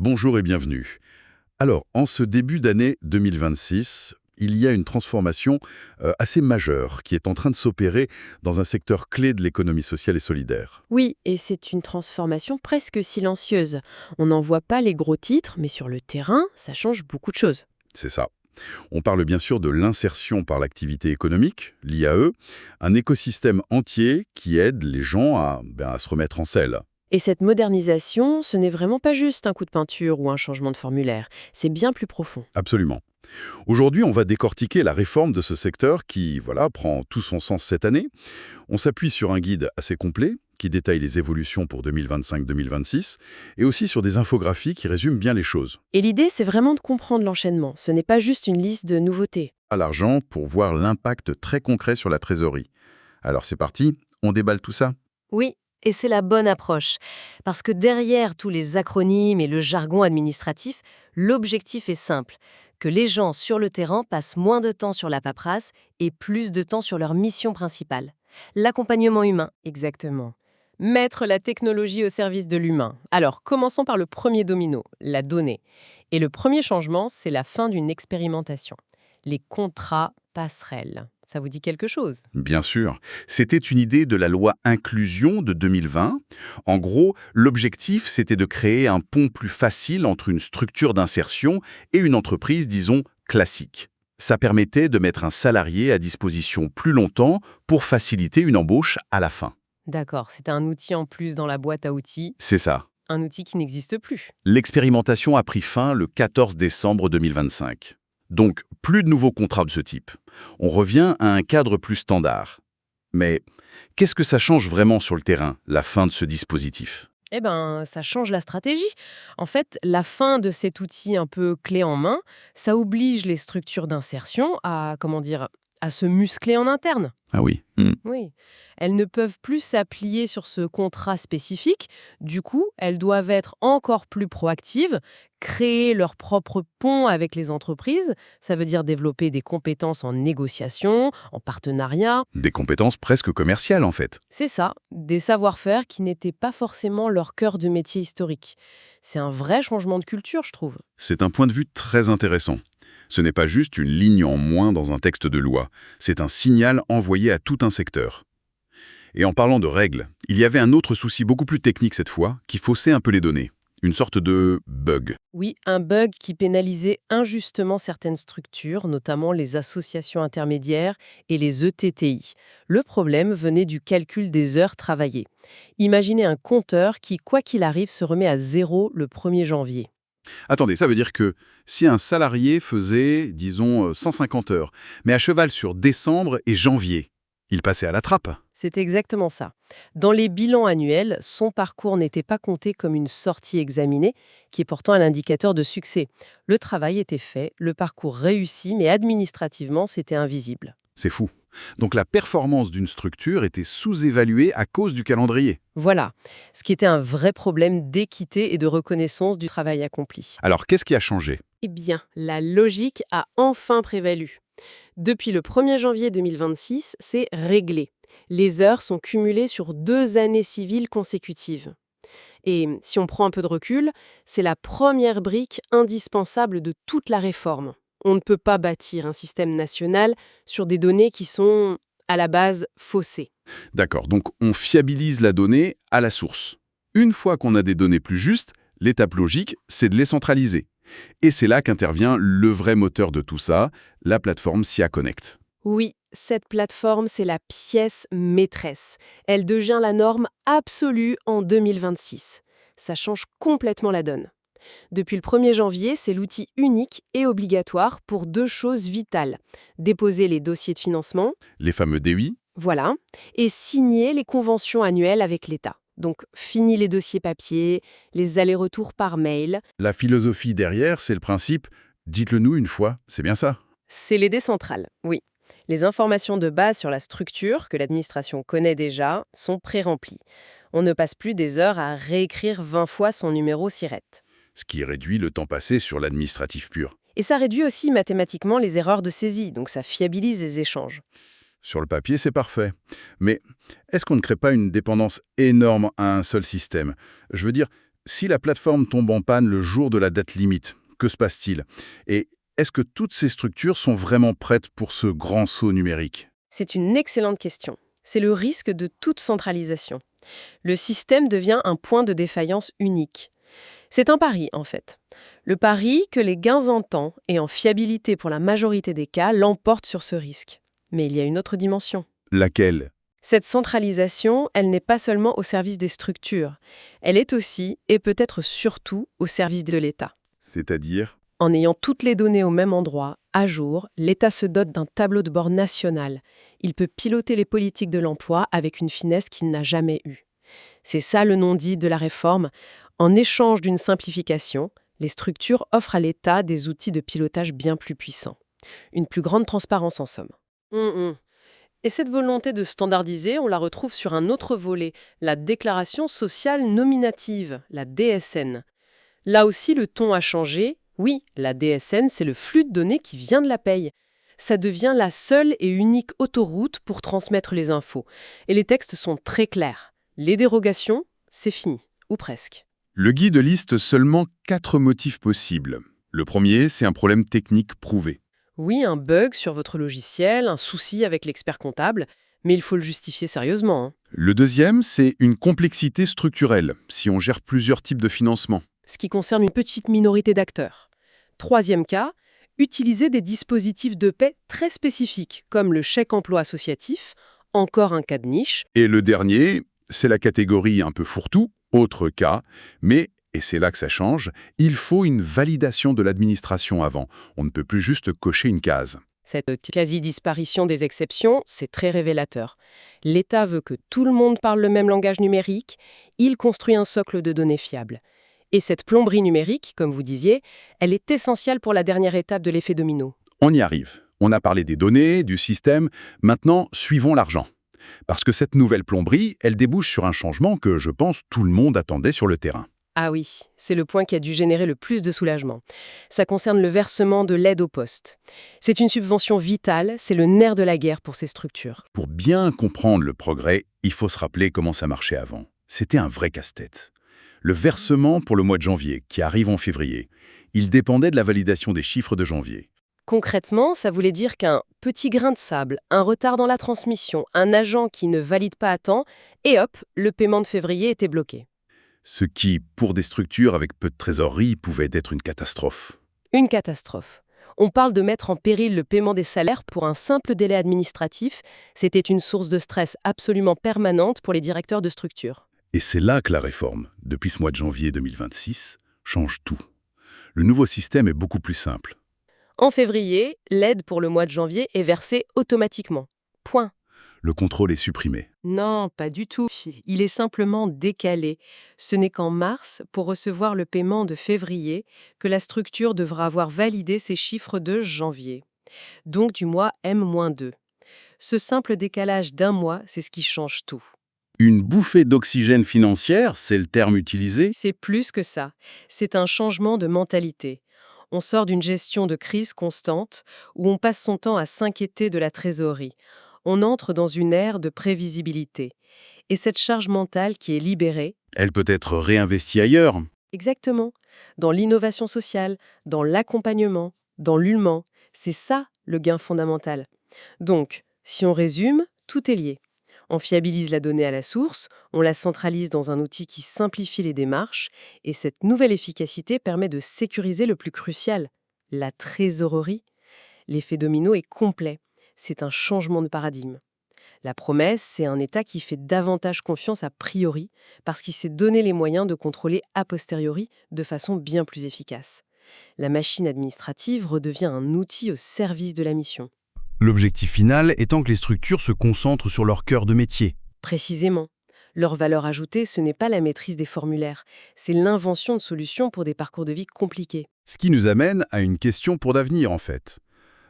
Bonjour et bienvenue. Alors, en ce début d'année 2026, il y a une transformation assez majeure qui est en train de s'opérer dans un secteur clé de l'économie sociale et solidaire. Oui, et c'est une transformation presque silencieuse. On n'en voit pas les gros titres, mais sur le terrain, ça change beaucoup de choses. C'est ça. On parle bien sûr de l'insertion par l'activité économique, l'IAE, un écosystème entier qui aide les gens à se remettre en selle. Et cette modernisation, ce n'est vraiment pas juste un coup de peinture ou un changement de formulaire, c'est bien plus profond. Absolument. Aujourd'hui, on va décortiquer la réforme de ce secteur qui, voilà, prend tout son sens cette année. On s'appuie sur un guide assez complet qui détaille les évolutions pour 2025-2026 et aussi sur des infographies qui résument bien les choses. Et l'idée, c'est vraiment de comprendre l'enchaînement, ce n'est pas juste une liste de nouveautés. À l'argent pour voir l'impact très concret sur la trésorerie. Alors c'est parti, on déballe tout ça. Oui, et c'est la bonne approche. Parce que derrière tous les acronymes et le jargon administratif, l'objectif est simple. Que les gens sur le terrain passent moins de temps sur la paperasse et plus de temps sur leur mission principale. L'accompagnement humain. Exactement. Mettre la technologie au service de l'humain. Alors, commençons par le premier domino, la donnée. Et le premier changement, c'est la fin d'une expérimentation. Les contrats passerelles. Ça vous dit quelque chose? Bien sûr, c'était une idée de la loi Inclusion de 2020. En gros, l'objectif, c'était de créer un pont plus facile entre une structure d'insertion et une entreprise, disons, classique. Ça permettait de mettre un salarié à disposition plus longtemps pour faciliter une embauche à la fin. D'accord, c'est un outil en plus dans la boîte à outils, C'est ça. un outil qui n'existe plus. L'expérimentation a pris fin le 14 décembre 2025. Donc, plus de nouveaux contrats de ce type. On revient à un cadre plus standard. Mais qu'est-ce que ça change vraiment sur le terrain, la fin de ce dispositif? Eh ben, ça change la stratégie. En fait, la fin de cet outil un peu clé en main, ça oblige les structures d'insertion à, comment dire, à se muscler en interne. Ah oui. Oui, elles ne peuvent plus s'appuyer sur ce contrat spécifique. Du coup, elles doivent être encore plus proactives, créer leur propre pont avec les entreprises. Ça veut dire développer des compétences en négociation, en partenariat. Des compétences presque commerciales, en fait. C'est ça, des savoir-faire qui n'étaient pas forcément leur cœur de métier historique. C'est un vrai changement de culture, je trouve. C'est un point de vue très intéressant. Ce n'est pas juste une ligne en moins dans un texte de loi, c'est un signal envoyé à tout un secteur. Et en parlant de règles, il y avait un autre souci beaucoup plus technique cette fois, qui faussait un peu les données. Une sorte de bug. Oui, un bug qui pénalisait injustement certaines structures, notamment les associations intermédiaires et les ETTI. Le problème venait du calcul des heures travaillées. Imaginez un compteur qui, quoi qu'il arrive, se remet à zéro le 1er janvier. Attendez, ça veut dire que si un salarié faisait, disons, 150 heures, mais à cheval sur décembre et janvier, il passait à la trappe. C'est exactement ça. Dans les bilans annuels, son parcours n'était pas compté comme une sortie examinée, qui est pourtant un indicateur de succès. Le travail était fait, le parcours réussi, mais administrativement, c'était invisible. C'est fou. Donc la performance d'une structure était sous-évaluée à cause du calendrier. Voilà, ce qui était un vrai problème d'équité et de reconnaissance du travail accompli. Alors qu'est-ce qui a changé? Eh bien, la logique a enfin prévalu. Depuis le 1er janvier 2026, c'est réglé. Les heures sont cumulées sur 2 années civiles consécutives. Et si on prend un peu de recul, c'est la première brique indispensable de toute la réforme. On ne peut pas bâtir un système national sur des données qui sont, à la base, faussées. D'accord, donc on fiabilise la donnée à la source. Une fois qu'on a des données plus justes, l'étape logique, c'est de les centraliser. Et c'est là qu'intervient le vrai moteur de tout ça, la plateforme SIA Connect. Oui, cette plateforme, c'est la pièce maîtresse. Elle devient la norme absolue en 2026. Ça change complètement la donne. Depuis le 1er janvier, c'est l'outil unique et obligatoire pour 2 choses vitales. Déposer les dossiers de financement, Les fameux DUI, voilà, et signer les conventions annuelles avec l'État. Donc, fini les dossiers papier, les allers-retours par mail. la philosophie derrière, c'est le principe « dites-le nous une fois », c'est bien ça? C'est les décentrales, oui. Les informations de base sur la structure, que l'administration connaît déjà, sont pré-remplies. On ne passe plus des heures à réécrire 20 fois son numéro SIRET. Ce qui réduit le temps passé sur l'administratif pur. Et ça réduit aussi mathématiquement les erreurs de saisie, donc ça fiabilise les échanges. Sur le papier, c'est parfait. Mais est-ce qu'on ne crée pas une dépendance énorme à un seul système? Je veux dire, Si la plateforme tombe en panne le jour de la date limite, que se passe-t-il? Et est-ce que toutes ces structures sont vraiment prêtes pour ce grand saut numérique? C'est une excellente question. C'est le risque de toute centralisation. Le système devient un point de défaillance unique. C'est un pari, en fait. Le pari que les gains en temps et en fiabilité pour la majorité des cas l'emportent sur ce risque. Mais il y a une autre dimension. Laquelle? Cette centralisation, elle n'est pas seulement au service des structures. Elle est aussi, et peut-être surtout, au service de l'État. C'est-à-dire? En ayant toutes les données au même endroit, à jour, l'État se dote d'un tableau de bord national. Il peut piloter les politiques de l'emploi avec une finesse qu'il n'a jamais eue. C'est ça le non-dit de la réforme. En échange d'une simplification, les structures offrent à l'État des outils de pilotage bien plus puissants. Une plus grande transparence en somme. Et cette volonté de standardiser, on la retrouve sur un autre volet, la déclaration sociale nominative, la DSN. Là aussi, le ton a changé. Oui, la DSN, c'est le flux de données qui vient de la paye. Ça devient la seule et unique autoroute pour transmettre les infos. Et les textes sont très clairs. Les dérogations, c'est fini, ou presque. Le guide liste seulement 4 motifs possibles. Le premier, c'est un problème technique prouvé. Oui, un bug sur votre logiciel, un souci avec l'expert comptable, mais il faut le justifier sérieusement. Le deuxième, c'est une complexité structurelle, si on gère plusieurs types de financement. Ce qui concerne une petite minorité d'acteurs. Troisième cas, utiliser des dispositifs de paie très spécifiques, comme le chèque emploi associatif, encore un cas de niche. Et le dernier, c'est la catégorie un peu fourre-tout, autre cas, mais, et c'est là que ça change, il faut une validation de l'administration avant. On ne peut plus juste cocher une case. Cette quasi-disparition des exceptions, c'est très révélateur. L'État veut que tout le monde parle le même langage numérique, il construit un socle de données fiables. Et cette plomberie numérique, comme vous disiez, elle est essentielle pour la dernière étape de l'effet domino. On y arrive. On a parlé des données, du système, maintenant suivons l'argent. Parce que cette nouvelle plomberie, elle débouche sur un changement que, je pense, tout le monde attendait sur le terrain. Ah oui, c'est le point qui a dû générer le plus de soulagement. Ça concerne le versement de l'aide au poste. C'est une subvention vitale, c'est le nerf de la guerre pour ces structures. Pour bien comprendre le progrès, il faut se rappeler comment ça marchait avant. C'était un vrai casse-tête. Le versement pour le mois de janvier, qui arrive en février, il dépendait de la validation des chiffres de janvier. Concrètement, ça voulait dire qu'un petit grain de sable, un retard dans la transmission, un agent qui ne valide pas à temps, et hop, le paiement de février était bloqué. Ce qui, pour des structures avec peu de trésorerie, pouvait être une catastrophe. Une catastrophe. On parle de mettre en péril le paiement des salaires pour un simple délai administratif. C'était une source de stress absolument permanente pour les directeurs de structure. Et c'est là que la réforme, depuis ce mois de janvier 2026, change tout. Le nouveau système est beaucoup plus simple. En février, l'aide pour le mois de janvier est versée automatiquement. Point. Le contrôle est supprimé. Non, pas du tout. Il est simplement décalé. Ce n'est qu'en mars, pour recevoir le paiement de février, que la structure devra avoir validé ses chiffres de janvier. Donc du mois M-2. Ce simple décalage d'un mois, c'est ce qui change tout. Une bouffée d'oxygène financière, c'est le terme utilisé. C'est plus que ça. C'est un changement de mentalité. On sort d'une gestion de crise constante où on passe son temps à s'inquiéter de la trésorerie. On entre dans une ère de prévisibilité. Et cette charge mentale qui est libérée, Elle peut être réinvestie ailleurs. exactement, dans l'innovation sociale, dans l'accompagnement, dans l'humain, c'est ça le gain fondamental. Donc, si on résume, tout est lié. On fiabilise la donnée à la source, on la centralise dans un outil qui simplifie les démarches, et cette nouvelle efficacité permet de sécuriser le plus crucial, la trésorerie. L'effet domino est complet. C'est un changement de paradigme. La promesse, c'est un État qui fait davantage confiance a priori, parce qu'il s'est donné les moyens de contrôler a posteriori de façon bien plus efficace. La machine administrative redevient un outil au service de la mission. L'objectif final étant que les structures se concentrent sur leur cœur de métier. Précisément. Leur valeur ajoutée, ce n'est pas la maîtrise des formulaires, c'est l'invention de solutions pour des parcours de vie compliqués. Ce qui nous amène à une question pour d'avenir, en fait.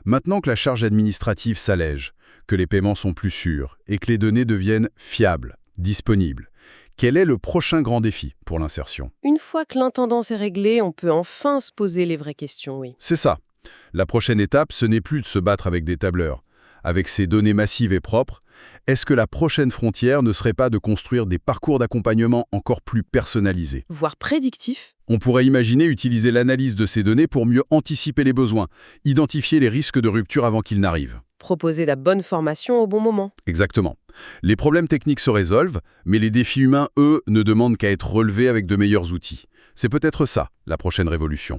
Maintenant que la charge administrative s'allège, que les paiements sont plus sûrs et que les données deviennent fiables, disponibles, quel est le prochain grand défi pour l'insertion? Une fois que l'intendance est réglée, on peut enfin se poser les vraies questions, oui. C'est ça. La prochaine étape, ce n'est plus de se battre avec des tableurs. avec ces données massives et propres, est-ce que la prochaine frontière ne serait pas de construire des parcours d'accompagnement encore plus personnalisés? Voire prédictif. On pourrait imaginer utiliser l'analyse de ces données pour mieux anticiper les besoins, identifier les risques de rupture avant qu'ils n'arrivent. Proposer la bonne formation au bon moment. Exactement. Les problèmes techniques se résolvent, mais les défis humains, eux, ne demandent qu'à être relevés avec de meilleurs outils. C'est peut-être ça, la prochaine révolution.